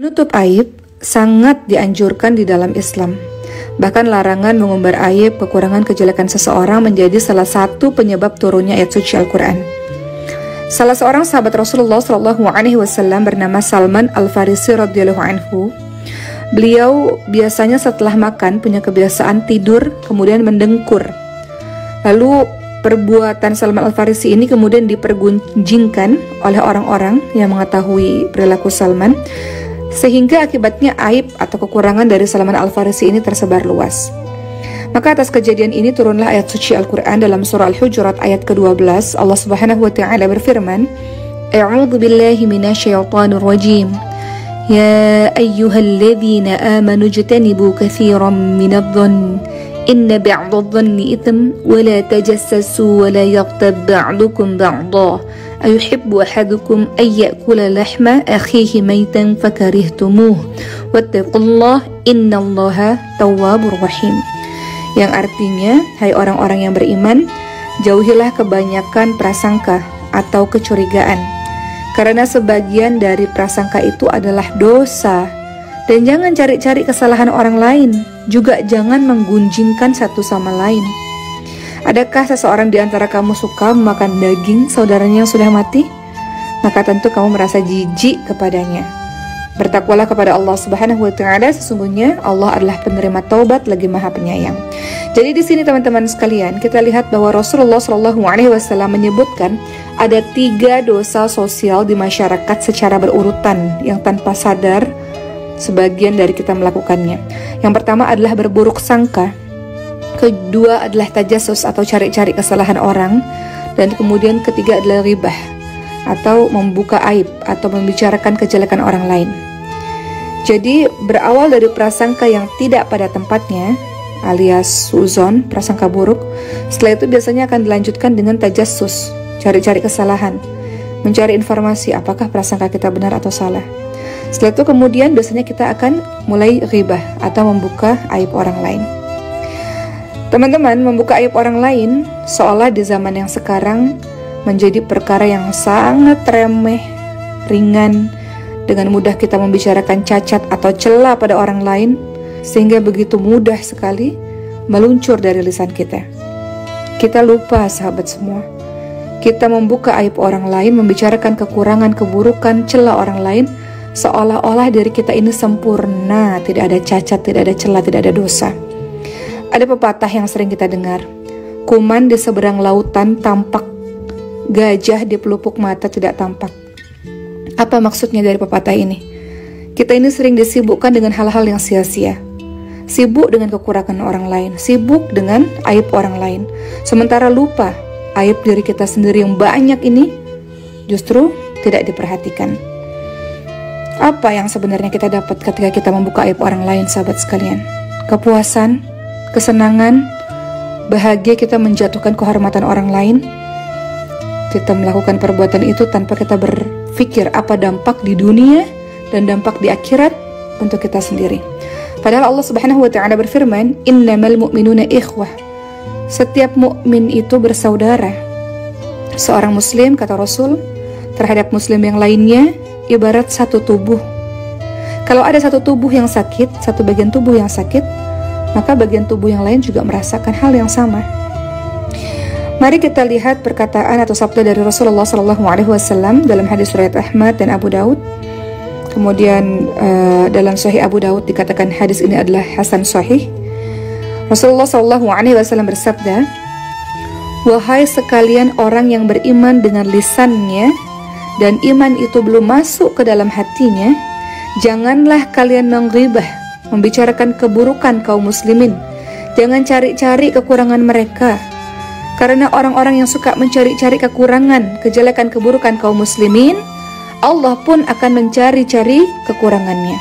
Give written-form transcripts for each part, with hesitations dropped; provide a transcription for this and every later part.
Menutup aib sangat dianjurkan di dalam Islam. Bahkan larangan mengumbar aib, kekurangan, kejelekan seseorang menjadi salah satu penyebab turunnya ayat suci Al-Quran. Salah seorang sahabat Rasulullah SAW bernama Salman Al-Farisi radhiyallahu anhu. Beliau biasanya setelah makan punya kebiasaan tidur kemudian mendengkur. Lalu perbuatan Salman Al-Farisi ini kemudian dipergunjingkan oleh orang-orang yang mengetahui perilaku Salman, sehingga akibatnya aib atau kekurangan dari Salman Al-Farisi ini tersebar luas. Maka atas kejadian ini turunlah ayat suci Al-Quran dalam surah Al-Hujurat ayat ke-12. Allah Subhanahu wa Ta'ala berfirman, A'udzu billahi minasyaitonir rajim. Ya ayyuhalladzina amanu ijtanibu katsiran minadh-dhann inna ba'dadh-dhanni itsm wa la tajassasu wa la yaghtab ba'dukum ba'dha ayuhibbu ahadukum ay ya'kula lahma akhihi maytan fakarihtumuh wattaqullaha innallaha tawwabur rahim. Yang artinya, hai orang-orang yang beriman, jauhilah kebanyakan prasangka atau kecurigaan, karena sebagian dari prasangka itu adalah dosa. Dan jangan cari-cari kesalahan orang lain, juga jangan menggunjingkan satu sama lain. Adakah seseorang di antara kamu suka memakan daging saudaranya yang sudah mati? Maka tentu kamu merasa jijik kepadanya. Bertakwalah kepada Allah Subhanahu wa Ta'ala, sesungguhnya Allah adalah penerima taubat lagi Maha Penyayang. Jadi di sini teman-teman sekalian, kita lihat bahwa Rasulullah SAW menyebutkan ada 3 dosa sosial di masyarakat secara berurutan yang tanpa sadar sebagian dari kita melakukannya. Yang pertama adalah berburuk sangka. Kedua adalah tajassus atau cari-cari kesalahan orang. Dan kemudian ketiga adalah ghibah atau membuka aib atau membicarakan kejelekan orang lain. Jadi berawal dari prasangka yang tidak pada tempatnya alias suzon, prasangka buruk. Setelah itu biasanya akan dilanjutkan dengan tajassus, cari-cari kesalahan, mencari informasi apakah prasangka kita benar atau salah. Setelah itu kemudian biasanya kita akan mulai ghibah atau membuka aib orang lain. Teman-teman, membuka aib orang lain seolah di zaman yang sekarang menjadi perkara yang sangat remeh, ringan. Dengan mudah kita membicarakan cacat atau celah pada orang lain, sehingga begitu mudah sekali meluncur dari lisan kita. Kita lupa, sahabat semua, kita membuka aib orang lain, membicarakan kekurangan, keburukan, celah orang lain, seolah-olah diri kita ini sempurna, tidak ada cacat, tidak ada celah, tidak ada dosa. Ada pepatah yang sering kita dengar, kuman di seberang lautan tampak, gajah di pelupuk mata tidak tampak. Apa maksudnya dari pepatah ini? Kita ini sering disibukkan dengan hal-hal yang sia-sia, sibuk dengan kekurangan orang lain, sibuk dengan aib orang lain, sementara lupa aib diri kita sendiri yang banyak ini justru tidak diperhatikan. Apa yang sebenarnya kita dapat ketika kita membuka aib orang lain, sahabat sekalian? Kepuasan, kesenangan, bahagia kita menjatuhkan kehormatan orang lain. Kita melakukan perbuatan itu tanpa kita berpikir apa dampak di dunia dan dampak di akhirat untuk kita sendiri. Padahal Allah Subhanahu wa Ta'ala berfirman, innamal mu'minuna ikhwah. Setiap mukmin itu bersaudara. Seorang muslim, kata Rasul, terhadap muslim yang lainnya ibarat satu tubuh. Kalau ada satu tubuh yang sakit, satu bagian tubuh yang sakit, maka bagian tubuh yang lain juga merasakan hal yang sama. Mari kita lihat perkataan atau sabda dari Rasulullah SAW dalam hadis riwayat Ahmad dan Abu Daud. Kemudian dalam Sahih Abu Daud dikatakan hadis ini adalah hasan sahih. Rasulullah SAW bersabda, wahai sekalian orang yang beriman dengan lisannya dan iman itu belum masuk ke dalam hatinya, janganlah kalian menghibah, membicarakan keburukan kaum muslimin. Jangan cari-cari kekurangan mereka, karena orang-orang yang suka mencari-cari kekurangan, kejelekan, keburukan kaum muslimin, Allah pun akan mencari-cari kekurangannya.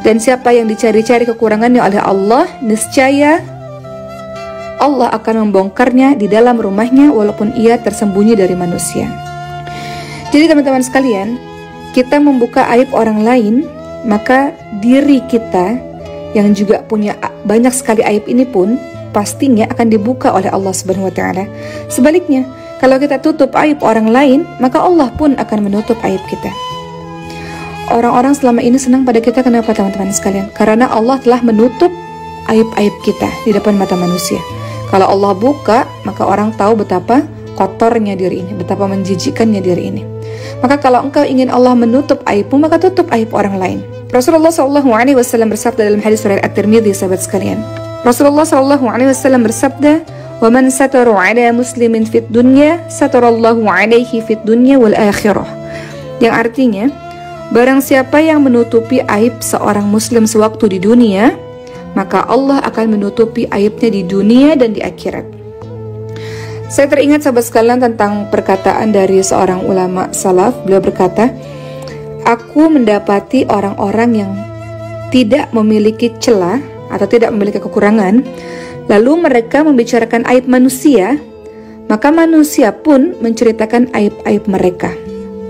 Dan siapa yang dicari-cari kekurangannya oleh Allah, niscaya Allah akan membongkarnya di dalam rumahnya walaupun ia tersembunyi dari manusia. Jadi teman-teman sekalian, kita membuka aib orang lain, maka diri kita yang juga punya banyak sekali aib ini pun pastinya akan dibuka oleh Allah Subhanahu wa Ta'ala. Sebaliknya, kalau kita tutup aib orang lain, maka Allah pun akan menutup aib kita. orang-orang selama ini senang pada kita. Kenapa teman-teman sekalian? Karena Allah telah menutup aib-aib kita di depan mata manusia. Kalau Allah buka, maka orang tahu betapa kotornya diri ini, betapa menjijikkannya diri ini. Maka kalau engkau ingin Allah menutup aibmu, maka tutup aib orang lain. Rasulullah SAW bersabda dalam hadis riwayat At-Tirmidzi, sahabat sekalian. Rasulullah SAW bersabda, "Wa man satara 'ala muslimin fid dunya, satarallahu 'alaihi fid dunya wal akhirah." Yang artinya, barang siapa yang menutupi aib seorang muslim sewaktu di dunia, maka Allah akan menutupi aibnya di dunia dan di akhirat. Saya teringat sahabat sekalian tentang perkataan dari seorang ulama salaf. Beliau berkata, "Aku mendapati orang-orang yang tidak memiliki celah atau tidak memiliki kekurangan, lalu mereka membicarakan aib manusia, maka manusia pun menceritakan aib-aib mereka.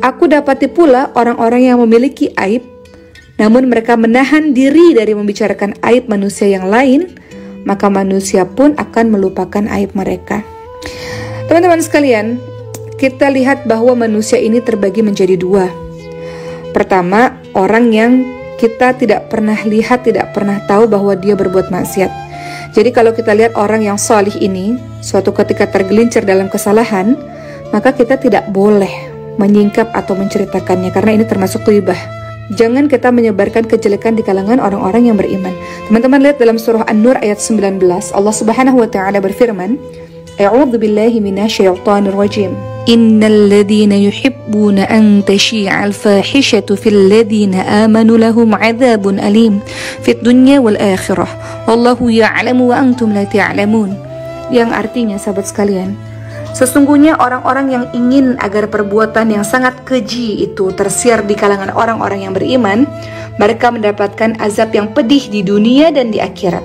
Aku dapati pula orang-orang yang memiliki aib, namun mereka menahan diri dari membicarakan aib manusia yang lain, maka manusia pun akan melupakan aib mereka." Teman-teman sekalian, kita lihat bahwa manusia ini terbagi menjadi dua. Pertama, orang yang kita tidak pernah lihat, tidak pernah tahu bahwa dia berbuat maksiat. Jadi kalau kita lihat orang yang salih ini, suatu ketika tergelincir dalam kesalahan, maka kita tidak boleh menyingkap atau menceritakannya, karena ini termasuk ghibah. Jangan kita menyebarkan kejelekan di kalangan orang-orang yang beriman. Teman-teman lihat dalam surah An-Nur ayat 19, Allah Subhanahu wa taala berfirman, "A'udzu billahi minasyaitonir rajim. Innal ladzina yuhibbuna an tashi'al fahishatu fil ladzina amanu lahum 'adzabun alim fid dunya wal akhirah. Wallahu ya'lamu wa antum la ta'lamun." Yang artinya, sahabat sekalian, sesungguhnya orang-orang yang ingin agar perbuatan yang sangat keji itu tersiar di kalangan orang-orang yang beriman, mereka mendapatkan azab yang pedih di dunia dan di akhirat.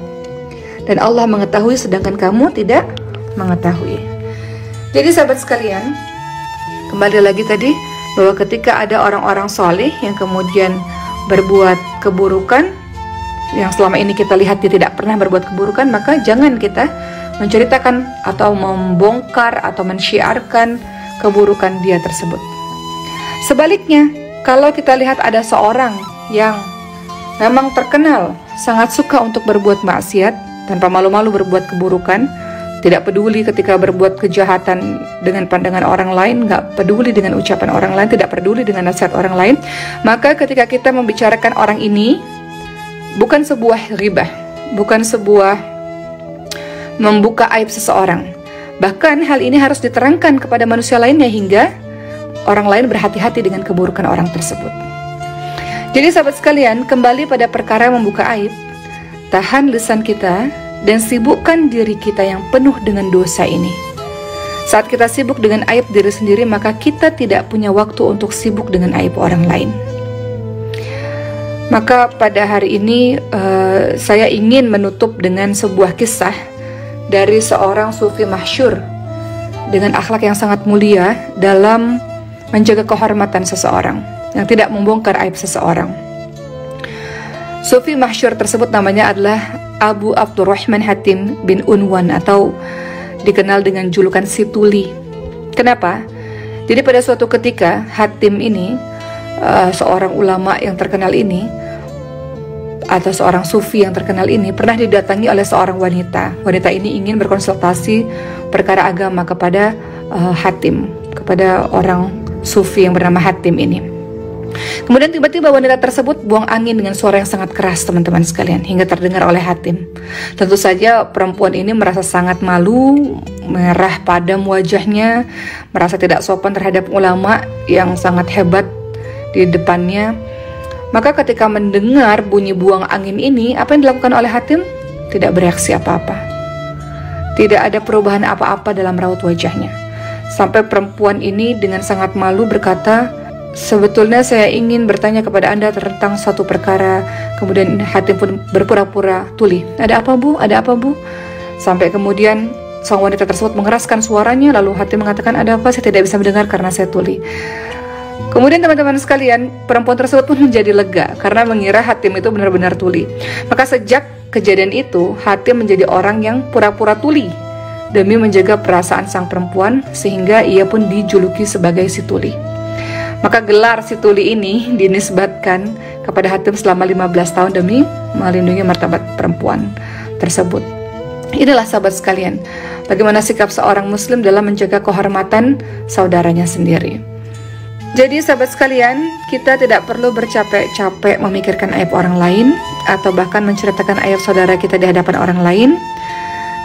Dan Allah mengetahui sedangkan kamu tidak mengetahui. Jadi sahabat sekalian, kembali lagi tadi bahwa ketika ada orang-orang soleh yang kemudian berbuat keburukan, yang selama ini kita lihat dia tidak pernah berbuat keburukan, maka jangan kita menceritakan atau membongkar atau mensyiarkan keburukan dia tersebut. Sebaliknya, kalau kita lihat ada seorang yang memang terkenal sangat suka untuk berbuat maksiat, tanpa malu-malu berbuat keburukan, tidak peduli ketika berbuat kejahatan dengan pandangan orang lain, nggak peduli dengan ucapan orang lain, tidak peduli dengan nasihat orang lain, maka ketika kita membicarakan orang ini, bukan sebuah ghibah, bukan sebuah membuka aib seseorang. Bahkan hal ini harus diterangkan kepada manusia lainnya hingga orang lain berhati-hati dengan keburukan orang tersebut. Jadi sahabat sekalian, kembali pada perkara membuka aib, tahan lisan kita dan sibukkan diri kita yang penuh dengan dosa ini. Saat kita sibuk dengan aib diri sendiri, maka kita tidak punya waktu untuk sibuk dengan aib orang lain. Maka pada hari ini saya ingin menutup dengan sebuah kisah dari seorang sufi masyhur dengan akhlak yang sangat mulia dalam menjaga kehormatan seseorang, yang tidak membongkar aib seseorang. Sufi masyhur tersebut namanya adalah Abu Abdurrahman Hatim bin Unwan, atau dikenal dengan julukan si Tuli. Kenapa? Jadi pada suatu ketika Hatim ini, seorang ulama yang terkenal ini, atau seorang sufi yang terkenal ini, pernah didatangi oleh seorang wanita. Wanita ini ingin berkonsultasi perkara agama kepada Hatim, kepada orang sufi yang bernama Hatim ini. Kemudian tiba-tiba wanita tersebut buang angin dengan suara yang sangat keras, teman-teman sekalian, hingga terdengar oleh Hatim. Tentu saja perempuan ini merasa sangat malu, merah padam wajahnya, merasa tidak sopan terhadap ulama yang sangat hebat di depannya. Maka ketika mendengar bunyi buang angin ini, apa yang dilakukan oleh Hatim? Tidak bereaksi apa-apa. Tidak ada perubahan apa-apa dalam raut wajahnya. Sampai perempuan ini dengan sangat malu berkata, "Sebetulnya saya ingin bertanya kepada Anda tentang suatu perkara." Kemudian Hatim pun berpura-pura tuli. "Ada apa, Bu? Ada apa, Bu?" Sampai kemudian sang wanita tersebut mengeraskan suaranya, lalu Hatim mengatakan, "Ada apa? Saya tidak bisa mendengar karena saya tuli." Kemudian teman-teman sekalian, perempuan tersebut pun menjadi lega karena mengira Hatim itu benar-benar tuli. Maka sejak kejadian itu, Hatim menjadi orang yang pura-pura tuli demi menjaga perasaan sang perempuan, sehingga ia pun dijuluki sebagai si Tuli. Maka gelar si tuli ini dinisbatkan kepada Hatim selama 15 tahun demi melindungi martabat perempuan tersebut. Inilah sahabat sekalian, bagaimana sikap seorang muslim dalam menjaga kehormatan saudaranya sendiri. Jadi sahabat sekalian, kita tidak perlu bercapek-capek memikirkan aib orang lain atau bahkan menceritakan aib saudara kita di hadapan orang lain.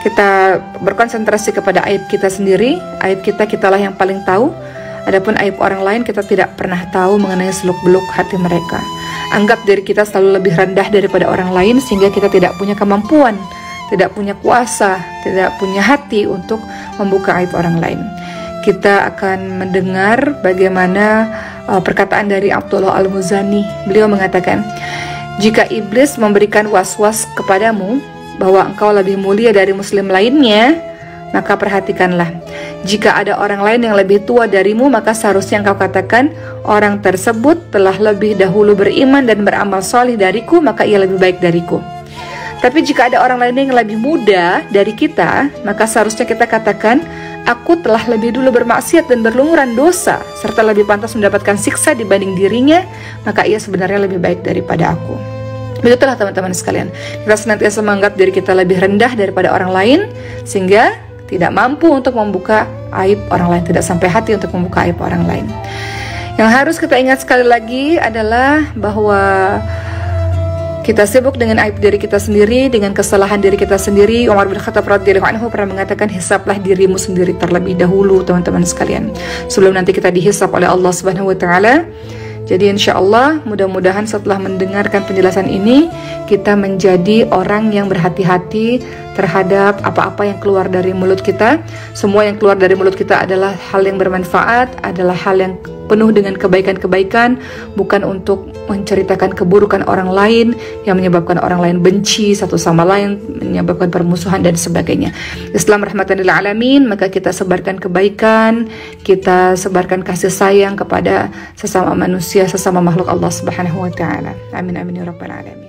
Kita berkonsentrasi kepada aib kita sendiri. Aib kitalah yang paling tahu. Adapun aib orang lain kita tidak pernah tahu mengenai seluk-beluk hati mereka. Anggap diri kita selalu lebih rendah daripada orang lain sehingga kita tidak punya kemampuan, tidak punya kuasa, tidak punya hati untuk membuka aib orang lain. Kita akan mendengar bagaimana perkataan dari Abdullah Al-Muzani. Beliau mengatakan, jika iblis memberikan was-was kepadamu bahwa engkau lebih mulia dari muslim lainnya, maka perhatikanlah. Jika ada orang lain yang lebih tua darimu, maka seharusnya engkau katakan, orang tersebut telah lebih dahulu beriman dan beramal solih dariku, maka ia lebih baik dariku. Tapi jika ada orang lain yang lebih muda dari kita, maka seharusnya kita katakan, aku telah lebih dulu bermaksiat dan berlumuran dosa, serta lebih pantas mendapatkan siksa dibanding dirinya, maka ia sebenarnya lebih baik daripada aku. Begitulah teman-teman sekalian, kita senantiasa menganggap diri kita lebih rendah daripada orang lain, sehingga tidak mampu untuk membuka aib orang lain, tidak sampai hati untuk membuka aib orang lain. Yang harus kita ingat sekali lagi adalah bahwa kita sibuk dengan aib diri kita sendiri, dengan kesalahan diri kita sendiri. Umar bin Khattab radhiyallahu anhu pernah mengatakan, hisablah dirimu sendiri terlebih dahulu teman-teman sekalian, sebelum nanti kita dihisab oleh Allah Subhanahu wa taala. Jadi insya Allah mudah-mudahan setelah mendengarkan penjelasan ini, kita menjadi orang yang berhati-hati terhadap apa-apa yang keluar dari mulut kita. Semua yang keluar dari mulut kita adalah hal yang bermanfaat, adalah hal yang penuh dengan kebaikan-kebaikan, bukan untuk menceritakan keburukan orang lain yang menyebabkan orang lain benci satu sama lain, menyebabkan permusuhan dan sebagainya. Islam rahmatan lil alamin, maka kita sebarkan kebaikan, kita sebarkan kasih sayang kepada sesama manusia, sesama makhluk Allah Subhanahu wa taala. Amin amin ya rabbal alamin.